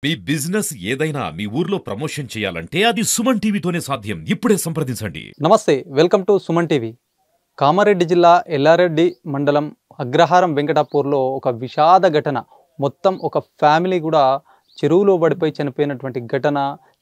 మీ business ఏదైనా మీ ఊర్లో promotion చేయాలంటే అది సుమన్ టీవీతోనే సాధ్యం. ఇప్పుడే సంప్రదించండి. నమస్తే, welcome to Suman TV. Kamareddy జిల్లా ఎల్లారెడ్డి మండలం అగ్రహారం వెంకటాపూర్లో ఒక విషాద ఘటన. మొత్తం ఒక ఫ్యామిలీ కూడా చెరువులో పడిపోయి చనిపోయినటువంటి ఘటన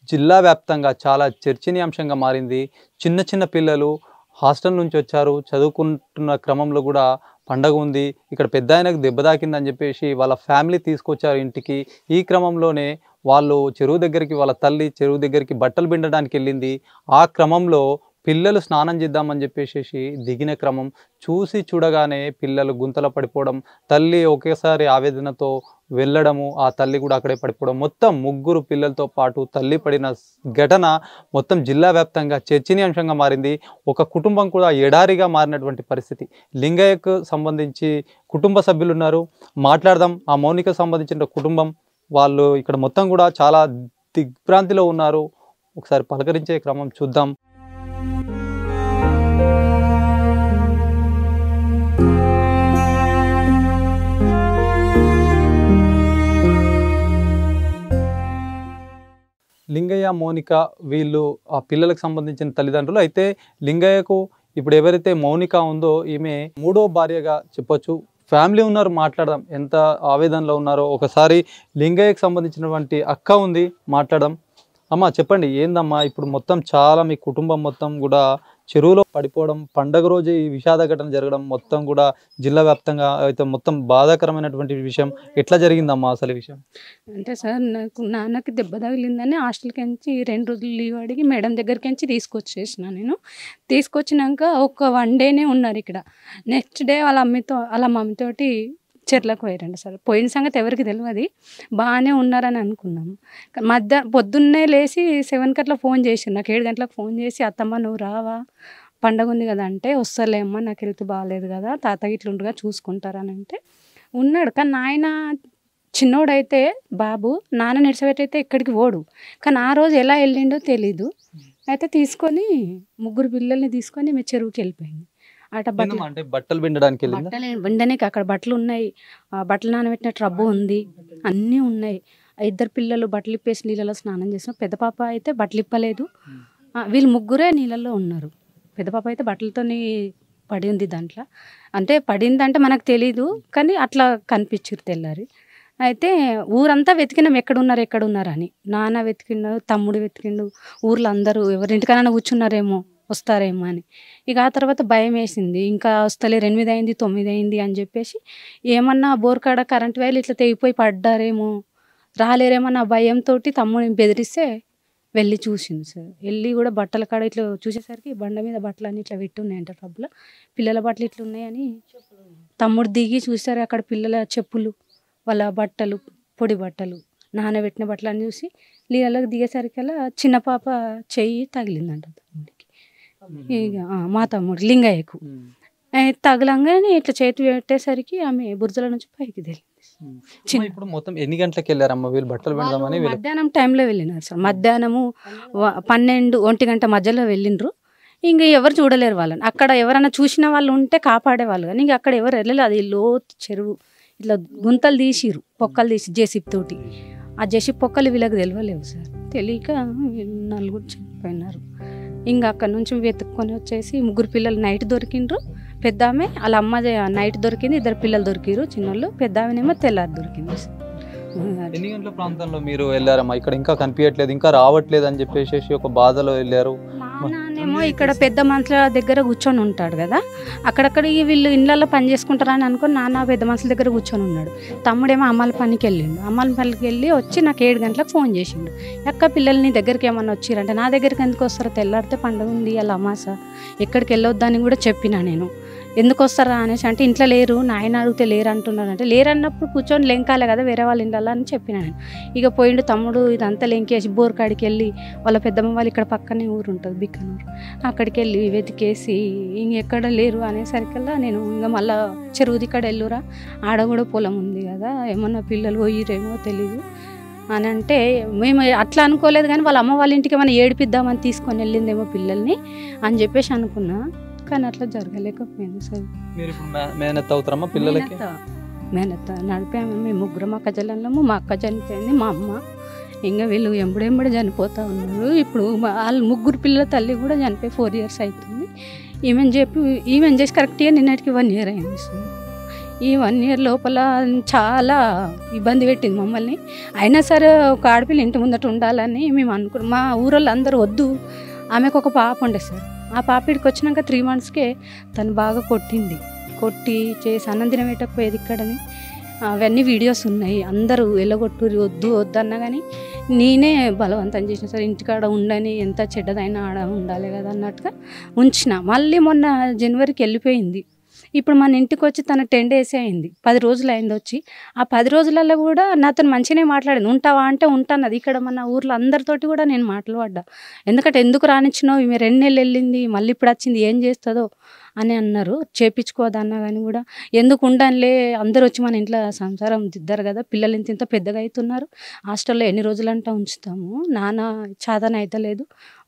జిల్లా వ్యాప్తంగా చాలా చర్చనీయాంశంగా మారింది. చిన్న చిన్న పిల్లలు హాస్టల్ నుంచి వచ్చారు, చదువుకుంటున్న క్రమంలో కూడా పండగ ఉంది, ఇక్కడ పెద్ద ఆయనకు దెబ్బ తాకిందని చెప్పేసి వాళ్ళ ఫ్యామిలీ తీసుకొచ్చారు ఇంటికి. ఈ క్రమంలోనే వాళ్ళు చెరువు దగ్గరికి, వాళ్ళ తల్లి చెరువు దగ్గరికి బట్టలు పిండడానికి వెళ్ళింది. ఆ క్రమంలో పిల్లలు స్నానం చేద్దామని చెప్పేసి దిగిన క్రమం చూసి చూడగానే పిల్లలు గుంతలో పడిపోవడం, తల్లి ఒకేసారి ఆవేదనతో వెళ్ళడము, ఆ తల్లి కూడా అక్కడే పడిపోవడం, మొత్తం ముగ్గురు పిల్లలతో పాటు తల్లి పడిన ఘటన మొత్తం జిల్లా వ్యాప్తంగా చర్చనీయాంశంగా మారింది. ఒక కుటుంబం కూడా ఎడారిగా మారినటువంటి పరిస్థితి. లింగయ్యకు సంబంధించి కుటుంబ సభ్యులు ఉన్నారు, మాట్లాడదాం. ఆ మౌనికకు సంబంధించిన కుటుంబం వాళ్ళు ఇక్కడ మొత్తం కూడా చాలా దిగ్భ్రాంతిలో ఉన్నారు. ఒకసారి పలకరించే క్రమం చూద్దాం. లింగయ్య, మౌనిక వీళ్ళు ఆ పిల్లలకు సంబంధించిన తల్లిదండ్రులు. అయితే లింగయ్యకు ఇప్పుడు ఎవరైతే మౌనిక ఉందో ఈమె మూడో భార్యగా చెప్పొచ్చు. ఫ్యామిలీ ఉన్నారు, మాట్లాడదాం ఎంత ఆవేదనలో ఉన్నారో. ఒకసారి లింగయ్యకు సంబంధించినటువంటి అక్క ఉంది, మాట్లాడదాం. అమ్మ చెప్పండి, ఏందమ్మా ఇప్పుడు మొత్తం చాలా మీ కుటుంబం మొత్తం కూడా చెరువులో పడిపోవడం, పండగ రోజు ఈ విషాద ఘటన జరగడం మొత్తం కూడా జిల్లా వ్యాప్తంగా అయితే మొత్తం బాధాకరమైనటువంటి విషయం. ఎట్లా జరిగిందమ్మా అసలు ఈ విషయం? అంటే సార్, నాన్నకి దెబ్బ తగిలిందని హాస్టల్కి నుంచి 2 రోజులు లీవ్ అడిగి మేడం దగ్గరికి నుంచి తీసుకొచ్చేసిన. నేను తీసుకొచ్చినాక ఒక 1 డేనే ఉన్నారు ఇక్కడ. నెక్స్ట్ డే వాళ్ళ మమ్మీతోటి చెర్లకు పోయారండి సార్. పోయిన సంగతి ఎవరికి తెలియదు, బాగానే ఉన్నారని అనుకున్నాము. పొద్దున్నే లేచి 7కి అట్లా ఫోన్ చేసి, నాకు 7 గంటలకు ఫోన్ చేసి, అత్తమ్మ నువ్వు రావా, పండగ ఉంది కదా అంటే, వస్తలేమ్మా నాకు హెల్త్ బాగాలేదు కదా, తాతయ్య ఇట్లుండగా చూసుకుంటారని అంటే ఉన్నాడు. కానీ నాయన చిన్నోడైతే బాబు నాన్న నిడిచిపెట్టయితే ఎక్కడికి పోడు. కానీ ఆ రోజు ఎలా వెళ్ళిండో తెలీదు. అయితే తీసుకొని 3 పిల్లల్ని తీసుకొని మీ చెరువుకి వెళ్ళిపోయింది. అట బట్టలు పిండడానికి పిండడానికి అక్కడ బట్టలు ఉన్నాయి, బట్టలు నానబెట్టిన ట్రబ్బు ఉంది, అన్నీ ఉన్నాయి. 2 పిల్లలు బట్టలు ఇప్పేసి నీళ్ళలో స్నానం చేసిన. పెద్ద పాప అయితే బట్టలు ఇప్పలేదు. వీళ్ళు 3 నీళ్ళల్లో ఉన్నారు. పెద్ద పాప అయితే బట్టలతోని పడింది దాంట్లో. అంటే పడిందంటే మనకు తెలీదు, కానీ అట్లా కనిపించారు తెల్లారి. అయితే ఊరంతా వెతికినాం ఎక్కడున్నారు అని. నాన్న వెతికిండు, తమ్ముడు వెతికిండు, ఊర్లో అందరూ ఎవరింటికైనా కూర్చున్నారేమో, వస్తారేమో అని. ఇక ఆ తర్వాత భయం వేసింది, ఇంకా వస్తలేరు, 8 అయింది 9 అయింది అని చెప్పేసి ఏమన్నా బోర్కాడ కరెంట్ వైర్లు ఇట్లా తెగిపోయి పడ్డారేమో, రాలేరేమో నా భయంతో తమ్ముడిని బెదిరిస్తే వెళ్ళి చూసింది సార్. వెళ్ళి కూడా బట్టల కాడ ఇట్లా చూసేసరికి బండ మీద బట్టలు అన్నీ ఇట్లా పెట్టి ఉన్నాయంట ట్రబ్బులో. పిల్లల బట్టలు ఇట్లా ఉన్నాయని తమ్ముడు దిగి చూసారు. అక్కడ పిల్లల చెప్పులు, వాళ్ళ బట్టలు, పొడి బట్టలు, నానబెట్టిన బట్టలు అని చూసి నీళ్ళకి దిగేసరికల్లా చిన్న పాప చెయ్యి తగిలిందంట తమ్ముడికి. ఇక మా తమ్ముడు లింగయ్యకు తగలంగానే ఇట్లా చేతి పెట్టేసరికి ఆమె బురదల నుంచి పైకి తేలింది. ఇప్పుడు మొత్తం ఎన్ని గంటలకు వెళ్ళారమ్మా వీళ్ళు బట్టలు పెడదామని? మధ్యాహ్నం టైంలో వెళ్ళినారు సార్. మధ్యాహ్నము 12, 1 గంట మధ్యలో వెళ్ళిండ్రు. ఇంకా ఎవరు చూడలేరు వాళ్ళని. అక్కడ ఎవరైనా చూసిన వాళ్ళు ఉంటే కాపాడేవాళ్ళు, కానీ ఇంకా అక్కడ ఎవరు వెళ్ళలేదు. అది లోతు చెరువు, ఇట్లా గుంతలు తీసిరు, పొక్కలు తీసి జేసీబీ తోటి. ఆ జేసీబీ పొక్కలు వీళ్ళకి తెలియలేవు సార్. తెలియక 4 చనిపోయినారు. ఇంకా అక్కడ నుంచి వెతుక్కొని వచ్చేసి 3 పిల్లలు నైట్ దొరికిండ్రు. పెద్ద ఆమె వాళ్ళ అమ్మ నైట్ దొరికింది, 2 పిల్లలు దొరికిరు చిన్నోళ్ళు. పెద్ద ఆమెనేమో తెల్లారి దొరికింది. ఎన్ని గంటల ప్రాంతంలో మీరు వెళ్ళారమ్మా? ఇక్కడ ఇంకా కనిపించట్లేదు, ఇంకా రావట్లేదు అని చెప్పేసి ఒక బాధలో వెళ్ళారు. నాన్నేమో ఇక్కడ పెద్ద మనుషుల దగ్గర కూర్చొని ఉంటాడు కదా, అక్కడక్కడ వీళ్ళు ఇళ్ళల్లో పని చేసుకుంటారని అనుకుని నాన్న పెద్ద మనుషుల దగ్గర కూర్చొని ఉన్నాడు. తమ్ముడేమో అమ్మాల పనికి వెళ్ళిండు. అమ్మాల పనికి వెళ్ళి వచ్చి నాకు 7 గంటలకు ఫోన్ చేసిండు. ఎక్క పిల్లల్ని దగ్గరికి ఏమన్నా వచ్చిరంటే, నా దగ్గరికి ఎందుకు వస్తారో, తెల్లారితే పండుగ ఉంది అలా అమాస, ఎక్కడికి వెళ్ళొద్దని కూడా చెప్పినా నేను. ఎందుకు వస్తారా అనేసి అంటే, ఇంట్లో లేరు, నాయన అడిగితే లేరు అంటున్నారు. అంటే లేరు అన్నప్పుడు కూర్చొని లెంకాలే కదా వేరే వాళ్ళ ఇంట్లో అని చెప్పిన నేను. ఇక పోయిండు తమ్ముడు, ఇదంతా లెంకేసి బోర్కాడికి వెళ్ళి వాళ్ళ పెద్దమ్మ వాళ్ళు ఇక్కడ పక్కనే ఊరు ఉంటుంది బిక్కనూరు, అక్కడికి వెళ్ళి వెతికేసి ఇంకెక్కడ లేరు అనేసరికల్లా నేను ఇంకా మళ్ళీ చెరువుది ఇక్కడ వెళ్ళురా, ఆడ కూడా పొలం ఉంది కదా, ఏమన్నా పిల్లలు పోయిరేమో తెలీదు అని అంటే, మేము అట్లా అనుకోలేదు. కానీ వాళ్ళ అమ్మ వాళ్ళ ఇంటికి ఏమైనా ఏడిపిద్దామని తీసుకొని వెళ్ళిందేమో పిల్లల్ని అని చెప్పేసి అనుకున్నా. కానీ అట్లా జరగలేకపోయింది సార్. మీరు ఇప్పుడు మేనత్త అవుతారమ్మా పిల్లలకి? మేనత్త నడిపాము. మేము 3 అక్క చెల్లెళ్ళము. మా అక్క చనిపోయింది, మా అమ్మ ఇంకా వీళ్ళు ఎంబడెంబడి చనిపోతూ ఉన్నారు. ఇప్పుడు వాళ్ళ ముగ్గురు పిల్లల తల్లి కూడా చనిపోయి 4 years అవుతుంది. ఈమెన్ చేసి కరెక్ట్గా నిన్నటికి 1 year అయింది సార్. ఈ 1 year లోపల చాలా ఇబ్బంది పెట్టింది మమ్మల్ని. అయినా సరే ఒక ఆడపిల్ల ఇంటి ముందట ఉండాలని మేము అనుకున్నాం. మా ఊరోళ్ళు అందరూ వద్దు, ఆమెకు ఒక పాప ఉండే సార్. ఆ పాప ఇక్కడికి వచ్చినాక 3 monthsకే తను బాగా కొట్టి చేసి అన్నం తినబెట్టకపోయేది ఇక్కడని. అవన్నీ వీడియోస్ ఉన్నాయి. అందరూ వెళ్ళగొట్టురి వద్దు అన్నా కానీ నేనే బలవంతం చేసిన సార్. ఇంటికాడ ఉండని, ఎంత చెడ్డదైనా ఆడ ఉండాలి కదా అన్నట్టుగా ఉంచిన. మళ్ళీ మొన్న జనవరికి వెళ్ళిపోయింది. ఇప్పుడు మన ఇంటికి వచ్చి తన 10 days అయింది, 10 రోజులు అయింది వచ్చి. ఆ 10 రోజులలో కూడా నాతో మంచిగానే మాట్లాడింది. ఉంటావా అంటే ఉంటానది. ఇక్కడ మన ఊర్లో అందరితోటి కూడా నేను మాట్లాడ్డా. ఎందుకంటే ఎందుకు రానిచ్చినావు, ఈమె 2 నెలలు వెళ్ళింది, మళ్ళీ ఇప్పుడు వచ్చింది, ఏం చేస్తుందో అని అన్నారు. చేపించుకోదన్నా కానీ కూడా ఎందుకు ఉండనులే, అందరూ వచ్చి మన ఇంట్లో సంసారం దిద్దరు కదా, పిల్లలు ఇంత పెద్దగా అవుతున్నారు, హాస్టల్లో ఎన్ని రోజులంటా ఉంచుతాము, నాన్న చాదన అవుతలేదు,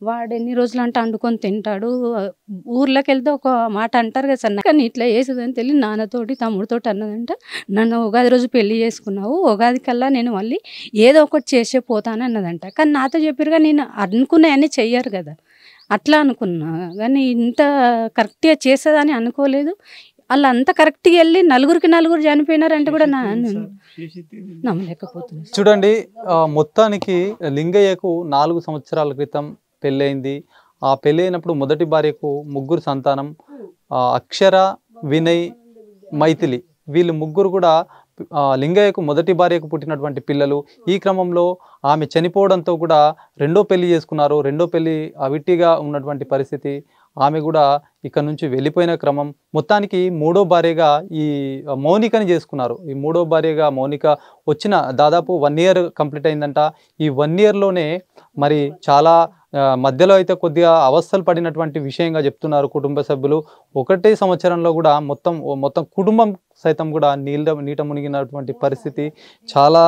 వాడు ఎన్ని రోజులంటే వండుకొని తింటాడు. ఊర్లోకి వెళ్తే ఒక మాట అంటారు కదా సార్, కానీ ఇట్లా వేసేదని తెలియ నాన్నతోటి తమ్ముడితోటి అన్నదంట, నన్ను ఉగాది రోజు పెళ్లి చేసుకున్నావు, ఉగాది కల్లా నేను మళ్ళీ ఏదో ఒకటి చేసే పోతాను అన్నదంట. కానీ నాతో చెప్పారుగా, నేను అనుకున్నాయన్నీ చెయ్యరు కదా, అట్లా అనుకున్నా. కానీ ఇంత కరెక్ట్గా చేసేదని అనుకోలేదు. వాళ్ళు అంత కరెక్ట్గా వెళ్ళి నలుగురికి చనిపోయినారంటే కూడా నమ్మలేకపోతున్నారు. చూడండి, మొత్తానికి లింగయ్యకు 4 సంవత్సరాల క్రితం పెళ్ళయింది. ఆ పెళ్ళైనప్పుడు మొదటి భార్యకు 3 సంతానం, అక్షర, వినయ్, మైథిలి. వీళ్ళు ముగ్గురు కూడా లింగయ్యకు మొదటి భార్యకు పుట్టినటువంటి పిల్లలు. ఈ క్రమంలో ఆమె చనిపోవడంతో కూడా రెండో పెళ్లి చేసుకున్నారు. రెండో పెళ్లి అవిటిగా ఉన్నటువంటి పరిస్థితి. ఆమె కూడా ఇక్కడ నుంచి వెళ్ళిపోయిన క్రమం. మొత్తానికి 3వ భార్యగా ఈ మౌనికని చేసుకున్నారు. ఈ 3వ భార్యగా మౌనిక వచ్చిన దాదాపు 1 year కంప్లీట్ అయిందంట. ఈ 1 yearలోనే మరి చాలా మధ్యలో అయితే కొద్దిగా అవస్థలు పడినటువంటి విషయంగా చెప్తున్నారు కుటుంబ సభ్యులు. 1 సంవత్సరంలో కూడా మొత్తం కుటుంబం సైతం కూడా నీట మునిగినటువంటి పరిస్థితి. చాలా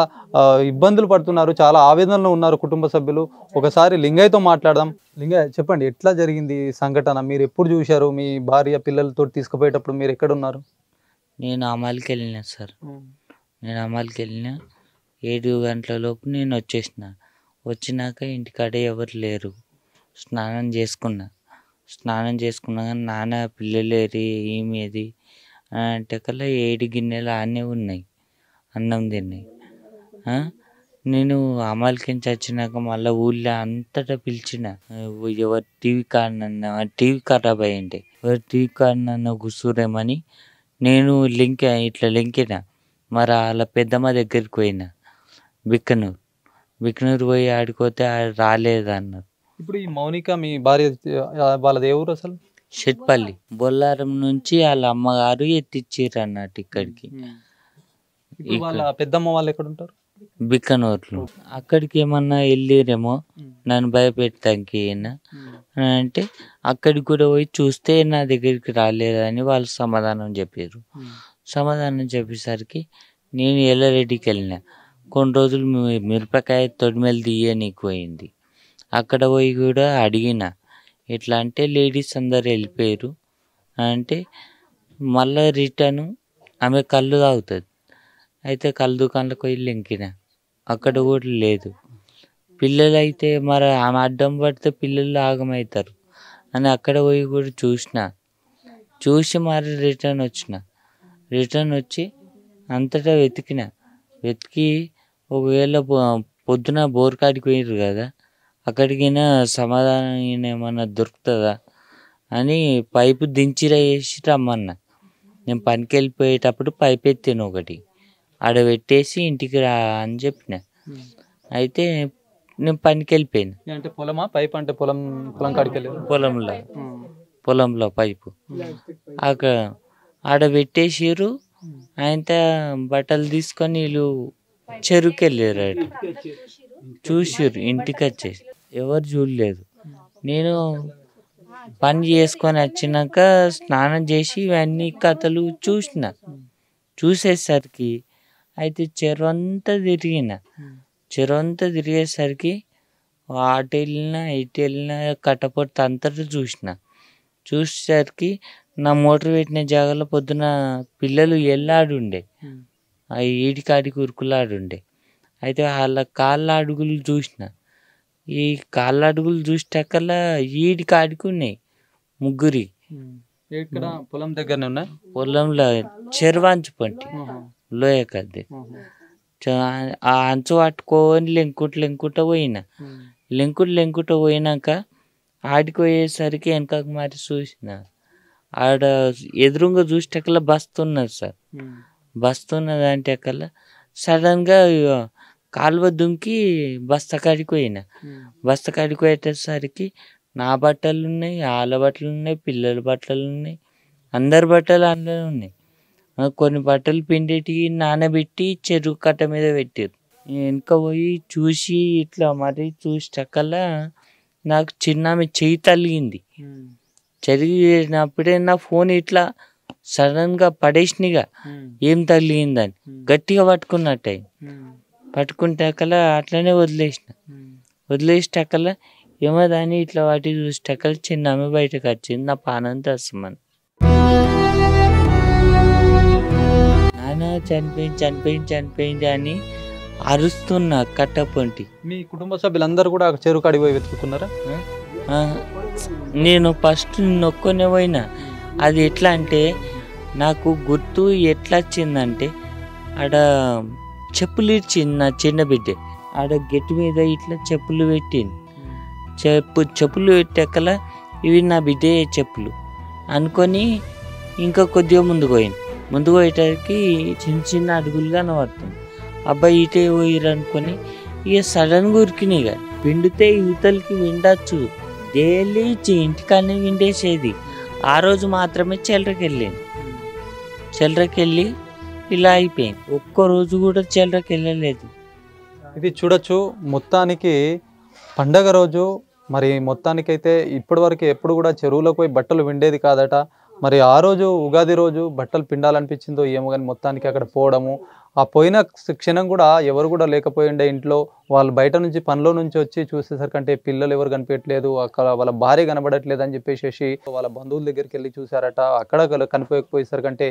ఇబ్బందులు పడుతున్నారు, చాలా ఆవేదనలో ఉన్నారు కుటుంబ సభ్యులు. ఒకసారి లింగయ్యతో మాట్లాడదాం. లింగయ్య, చెప్పండి, ఎట్లా జరిగింది ఈ సంఘటన? మీరు ఎప్పుడు చూశారు? మీ భార్య పిల్లలతో తీసుకుపోయేటప్పుడు మీరు ఎక్కడున్నారు? నేను అమలుకి వెళ్ళిన సార్. నేను అమలుకి వెళ్ళిన 7 గంటల లోపు నేను వచ్చినాక ఇంటికాడే ఎవరు లేరు. స్నానం చేసుకున్నా కానీ నాన్న పిల్లలేరి ఏమేది అంటే కల్లా 7 గిన్నెలు ఆనే ఉన్నాయి, అన్నం తిన్నాయి. నేను అమలుకి వచ్చినాక మళ్ళీ ఊళ్ళో అంతటా పిలిచిన, ఎవరు టీవీ కాడనన్నా, టీవీ ఖరాబ్ అయ్యింటే ఎవరు టీవీ కాడనన్నా కూర్చురేమని నేను లింకిన. మరి వాళ్ళ పెద్దమ్మ దగ్గరికి పోయినా, బిక్కనూరు పోయి ఆడుకోతే రాలేదన్నారు. ఇప్పుడు ఈ మౌనిక మీ భార్య వాళ్ళది ఏ ఊరు అసలు? షెట్పల్లి. బొల్లారం నుంచి వాళ్ళ అమ్మగారు ఎత్తిచ్చిర్రు అన్నట్టు ఇక్కడికి. వాళ్ళ పెద్దమ్మ వాళ్ళు ఎక్కడ ఉంటారు? బిక్కనూరులో. అక్కడికి ఏమన్నా వెళ్ళిరేమో నన్ను భయపెట్టడానికి అంటే అక్కడికి కూడా పోయి చూస్తే నా దగ్గరికి రాలేదని వాళ్ళు సమాధానం చెప్పారు. సమాధానం చెప్పేసరికి నేను ఎల్లారెడ్డికి వెళ్ళిన. కొన్ని రోజులు మిరపకాయ తొడిమెలు తీయనీకి పోయింది. అక్కడ పోయి కూడా అడిగిన, ఎట్లా అంటే లేడీస్ అందరు వెళ్ళిపోయారు అంటే మళ్ళీ రిటర్న్ ఆమె కళ్ళు తాగుతుంది. అయితే కళ్ళు దుకాణంలోకి పోయి లింకిన, అక్కడ కూడా లేదు. పిల్లలు అయితే మరి ఆమె అడ్డం పడితే పిల్లలు ఆగమవుతారు అని అక్కడ పోయి కూడా చూసి మరి రిటర్న్ వచ్చి అంతటా వెతికి ఒకవేళ పొద్దున బోర్కాడికి పోయిర్రు కదా, అక్కడికైనా సమాధానం ఏమన్నా దొరుకుతుందా అని పైపు దించిరేసి రమ్మన్నా. నేను పనికి వెళ్ళిపోయేటప్పుడు పైపు ఎత్తాను ఒకటి, ఆడ పెట్టేసి ఇంటికి రా అని చెప్పిన. అయితే నేను పనికి వెళ్ళిపోయాను. అంటే పొలమా? పైప్ అంటే పొలం కాడికి వెళ్ళి పొలంలో పైపు అక్కడ ఆడ పెట్టేసిర్రు. ఆయన బట్టలు తీసుకొని వీళ్ళు చెరువుకి వెళ్ళారు. చూసిర్రు, ఇంటికి వచ్చేసి ఎవరు చూడలేదు. నేను పని చేసుకొని వచ్చినాక స్నానం చేసి ఇవన్నీ కథలు చూసేసరికి అయితే చెరువు అంతా తిరిగేసరికి అటు వెళ్ళినా ఇటు వెళ్ళినా కట్టపొట్టు అంతటా చూసేసరికి నా మోటార్ పెట్టిన జాగాలో పొద్దున పిల్లలు ఎల్లాడుండే, ఆ ఈడికాడికి ఉరుకులాడుండే. అయితే వాళ్ళ కాళ్ళ అడుగులు చూసిన. ఈ కాళ్ళ అడుగులు చూసేటకల్లా ఈడి కాడికి ఉన్నాయి ముగ్గురి. ఇక్కడ పొలం దగ్గరనే ఉన్నాయి. పొలంలో చెరువాంచు పంటి లోయ కద్ది ఆ అంచు పట్టుకొని లెంకుట పోయినా. లెంకుట పోయినాక ఆడికి పోయేసరికి వెనకకు మరి చూసిన. ఆడ ఎదురుగా చూసేటకల్లా బస్తున్నది సార్. బస్తున్నది అంటే అక్కల సడన్గా కాలువ దుంకి బస్తకాడికి పోయినా. బస్తకాడికి పోయేసరికి నా బట్టలు ఉన్నాయి, వాళ్ళ బట్టలు ఉన్నాయి, పిల్లల బట్టలు ఉన్నాయి, అందరి బట్టలు అందులో ఉన్నాయి. కొన్ని బట్టలు పిండిటికి నానబెట్టి చెరువు కట్ట మీద పెట్టారు. వెనక పోయి చూసి ఇట్లా మరి చూసేటకల్లా నాకు చిన్న చెయ్యి తలిగింది. జరిగినప్పుడే నా ఫోన్ ఇట్లా సడన్గా పడేసినగా ఏం తగిలిందని గట్టిగా పట్టుకున్నట్టు పట్టుకుంటాకల్లా అట్లనే వదిలేసేటకల్లా ఏమో దాన్ని ఇట్లా వాటి చూసేటకల్లా చిన్న ఆమె బయటకు వచ్చింది. నా పానం తస్సమని. నాన్న చనిపోయింది అని అరుస్తున్నా కట్టపొంటి. మీ కుటుంబ సభ్యులందరూ కూడా చెరువు కాడికి పోయి వెతుకుతున్నారా? నేను ఫస్ట్ నొక్కునే పోయినా. అది ఎట్లా అంటే నాకు గుర్తు ఎట్లా వచ్చిందంటే ఆడ చెప్పులు ఇచ్చింది నా చిన్న బిడ్డ. ఆడ గెట్టు మీద ఇట్లా చెప్పులు పెట్టింది. చెప్పులు పెట్టాకలా ఇవి నా బిడ్డే చెప్పులు అనుకొని ఇంకా కొద్దిగా ముందుకు పోయేటరికి చిన్న అడుగులు కనబడుతుంది. అబ్బాయి ఇటే పోయిరు అనుకొని ఇక సడన్గా ఉరికినాయి. ఇక పిండితే యువతలకి విండొచ్చు, డైలీ ఇంటికాడనే విండేసేది. ఆ రోజు మాత్రమే చెల్లరకెళ్ళి ఇలా అయిపోయింది. ఒక్కరోజు కూడా చెల్లరకెళ్ళలేదు. ఇది చూడొచ్చు. మొత్తానికి పండగ రోజు మరి మొత్తానికైతే ఇప్పటివరకు ఎప్పుడు కూడా చెరువులోకి పోయి బట్టలు విండేది కాదట. మరి ఆ రోజు ఉగాది రోజు బట్టలు పిండాలనిపించిందో ఏమో కానీ మొత్తానికి అక్కడ పోవడము, ఆ పోయిన క్షణం కూడా ఎవరు కూడా లేకపోయిండే ఇంట్లో. వాళ్ళు బయట నుంచి పనిలో నుంచి వచ్చి చూసేసరికంటే పిల్లలు ఎవరు కనిపించట్లేదు, అక్కడ వాళ్ళ భార్య కనబడట్లేదు అని చెప్పేసి వాళ్ళ బంధువుల దగ్గరికి వెళ్ళి చూసారట. అక్కడ కనిపించకపోయేసరికంటే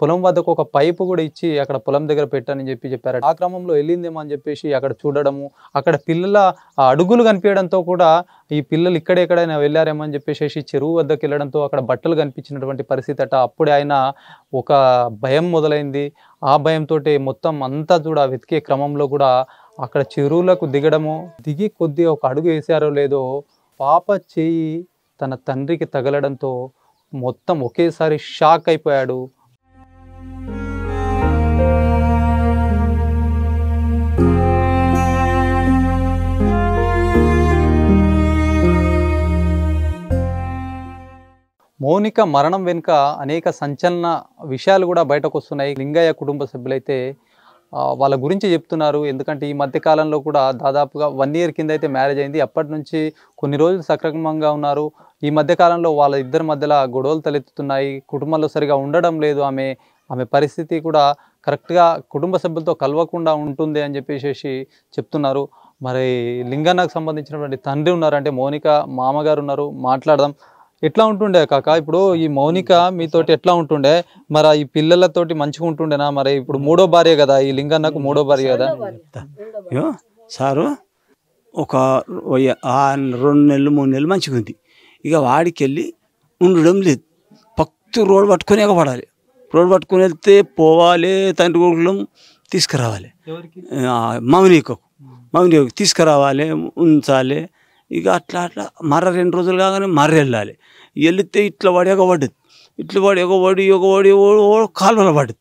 పొలం వద్దకు ఒక పైపు కూడా ఇచ్చి అక్కడ పొలం దగ్గర పెట్టని చెప్పారట. ఆ క్రమంలో వెళ్ళిందేమో అని చెప్పేసి అక్కడ చూడడము, అక్కడ పిల్లల అడుగులు కనిపించడంతో కూడా ఈ పిల్లలు ఎక్కడైనా వెళ్ళారేమో అని చెప్పేసి చెరువు వద్దకు వెళ్ళడంతో అక్కడ బట్టలు కనిపించినటువంటి పరిస్థితి అట. అప్పుడే ఆయన ఒక భయం మొదలైంది. ఆ భయంతో మొత్తం అంతా కూడా వెతికే క్రమంలో కూడా అక్కడ చెరువులకు దిగి కొద్దిగా ఒక అడుగు వేసారో లేదో పాప చెయ్యి తన తండ్రికి తగలడంతో మొత్తం ఒకేసారి షాక్ అయిపోయాడు. మౌనిక మరణం వెనుక అనేక సంచలన విషయాలు కూడా బయటకు వస్తున్నాయి. లింగయ్య కుటుంబ సభ్యులైతే వాళ్ళ గురించి చెప్తున్నారు. ఎందుకంటే ఈ మధ్య కాలంలో కూడా దాదాపుగా 1 year కింద అయితే మ్యారేజ్ అయింది. అప్పటి నుంచి కొన్ని రోజులు సక్రమంగా ఉన్నారు. ఈ మధ్య కాలంలో వాళ్ళ ఇద్దరి మధ్యలో గొడవలు తలెత్తుతున్నాయి. కుటుంబంలో సరిగా ఉండడం లేదు. ఆమె పరిస్థితి కూడా కరెక్ట్గా కుటుంబ సభ్యులతో కలవకుండా ఉంటుంది అని చెప్పేసి చెప్తున్నారు. మరి లింగన్నకు సంబంధించినటువంటి తండ్రి ఉన్నారు, అంటే మౌనిక మామగారు ఉన్నారు. మాట్లాడదాం. ఎట్లా ఉంటుండే కాక ఇప్పుడు ఈ మౌనిక మీతోటి ఎట్లా ఉంటుండే? మరి ఈ పిల్లలతోటి మంచిగా ఉంటుండేనా? మరి ఇప్పుడు 3వ భార్య కదా, ఈ లింగన్నకు 3వ భార్య కదా. సారు ఒక 2 నెలలు 3 నెలలు మంచిగా ఉంది. ఇక వాడికి వెళ్ళి ఉండడం లేదు. పక్తు రోడ్డు పట్టుకొని ఎగపడాలి. రోడ్డు పట్టుకొని వెళ్తే పోవాలి, తండ్రి కొడుకులం తీసుకురావాలి. మమ్మీకి తీసుకురావాలి, ఉంచాలి. ఇక అట్లా 2 రోజులు కాగానే వెళ్ళాలి. వెళితే ఇట్లా పడి ఎగబడి కాలువలో పడ్డది.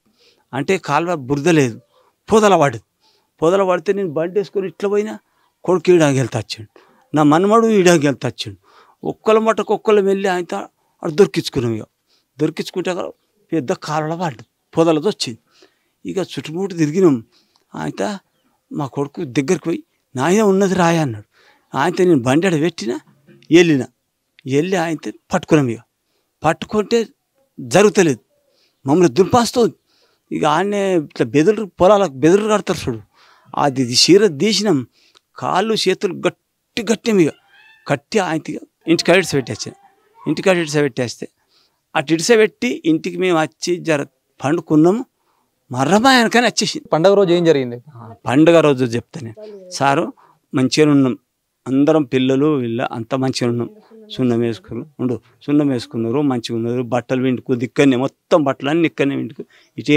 అంటే కాలువ బురద లేదు, పొదల పడితే నేను బండి వేసుకొని ఇట్లా పోయినా కొడుకు ఈడాకి వెళ్తా వచ్చాడు, నా మనమడు ఈడాకి వెళ్తా వచ్చాడు. ఒక్కళ్ళం వెళ్ళి ఆయన అటు దొరికించుకున్నాం. ఇక దొరికించుకుంటే పెద్ద కాలువలో పడ్డది, పొదలతో వచ్చింది. ఇక చుట్టుముట్టు తిరిగినాం. ఆయన మా కొడుకు దగ్గరికి పోయి నాయన ఉన్నది రాయ అన్నాడు. ఆయనతో నేను బండి ఆడ పెట్టినా వెళ్ళి ఆయనతో పట్టుకున్నాం. ఇక పట్టుకుంటే జరుగుతలేదు, మమ్మల్ని దుర్పాస్తుంది. ఇక ఆయనే ఇట్లా పొలాలకు బెదురు కడతారు చూడు, అది చీర తీసినాం. కాళ్ళు చేతులు గట్టి ఇక కట్టి ఆయన ఇంటికాడ ఇడిస పెట్టేస్తే అటు ఇడిస పెట్టి ఇంటికి మేము వచ్చి పండుకున్నాము. మర్రమా వెనకనే వచ్చేసింది. పండగ రోజు ఏం జరిగింది? పండుగ రోజు చెప్తానే సారు మంచిగా ఉన్నాం అందరం పిల్లలు వీళ్ళ అంతా మంచిగా ఉన్నాం. సున్నం వేసుకున్నారు మంచిగా ఉన్నారు. బట్టలు వింటుకు దిక్కనే మొత్తం బట్టలన్నీ ఇక్కడనే వింటుకు ఇటే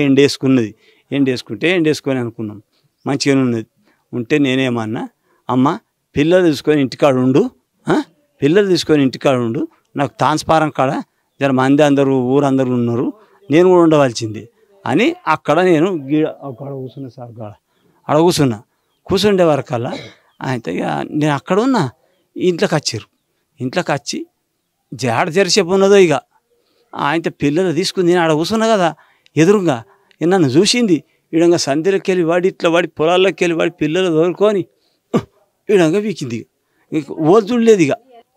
ఎండేసుకొని అనుకున్నాం మంచిగానే ఉన్నది. ఉంటే నేనేమన్నా అమ్మ పిల్లలు తీసుకొని ఇంటికాడ ఉండు నాకు ట్రాన్స్ఫారం కాడ జర మంది అందరూ ఊరందరూ ఉన్నారు నేను కూడా ఉండవలసింది అని అక్కడ నేను అక్కడ కూర్చున్నా సార్ అక్కడ కూర్చుండే వరకల్లా అయితే ఇక నేను అక్కడ ఉన్నా. ఇంట్లోకి వచ్చి జాడ జరిసేపు ఉన్నదో ఇక ఆయన పిల్లలు తీసుకుని నేను ఆడ కూర్చున్నా కదా ఎదురుగా నన్ను చూసింది. ఈడంగా సంధ్యలోకి వెళ్ళి వాడి ఇట్లా వాడి పొలాల్లోకి వెళ్ళి వాడి పిల్లలు తోలుకొని ఈడంగా వీకింది. ఇక ఓలు చూడలేదు.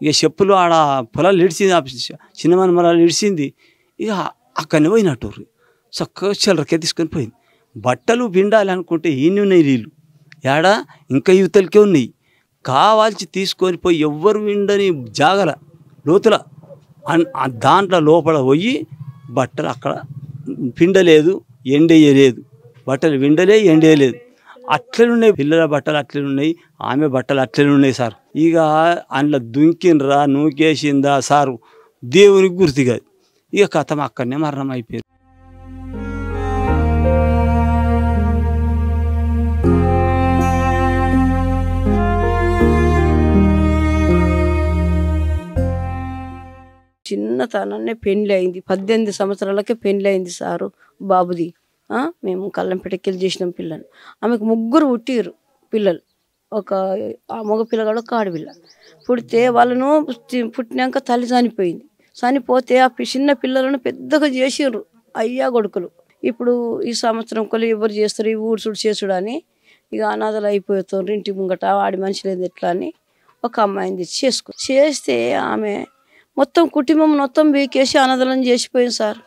ఇక చెప్పులు ఆడ పొలాలు ఇడిచింది చిన్నమని పొలాలు ఇడిచింది. ఇక అక్కడనే పోయినట్టు చక్కగా చిల్లరకే తీసుకొని పోయింది. బట్టలు పిండాలి అనుకుంటే ఈయన ఉన్నాయి నీళ్ళు ఏడా ఇంకా యువతలకే ఉన్నాయి. కావాల్సి తీసుకొని పోయి ఎవ్వరు విండని జాగల లోతుల దాంట్లో లోపల పోయి బట్టలు అక్కడ పిండలేదు ఎండేయలేదు. బట్టలు విండలే ఎండేయలేదు. అట్లనే పిల్లల బట్టలు అట్లనే ఉన్నాయి ఆమె బట్టలు అట్లనే ఉన్నాయి సార్. ఇక అందులో దుంకినరా నూకేసిందా సారు దేవునికి గుర్తు కాదు. ఇక కథం అక్కడనే మరణం అయిపోయింది. చిన్నతనాన్నే పెళ్ళి అయింది. 18 సంవత్సరాలకే పెళ్ళి అయింది సారు బాబుది. మేము కల్లంపేటకెళ్ళి చేసినాం పిల్లని. ఆమెకు 3 పుట్టిరు పిల్లలు. ఒక మగ పిల్లగాడు ఒక ఆడపిల్ల. పుడితే వాళ్ళను పుట్టినాక తల్లి చనిపోతే ఆ చిన్న పిల్లలను పెద్దగా చేసిర్రు అయ్యా కొడుకులు. ఇప్పుడు ఈ సంవత్సరం కొలు ఎవరు చేస్తారు ఈ ఊడ్చుడు చేసుడు అని ఇక అనాథలు అయిపోతారు. ఇంటి ముంగట వాడి మనిషి లేదు ఎట్లా అని ఒక అమ్మాయిని తెచ్చి చేస్తే ఆమె మొత్తం కుటుంబం మొత్తం బీకేసి అనాథలను చేసిపోయింది సార్.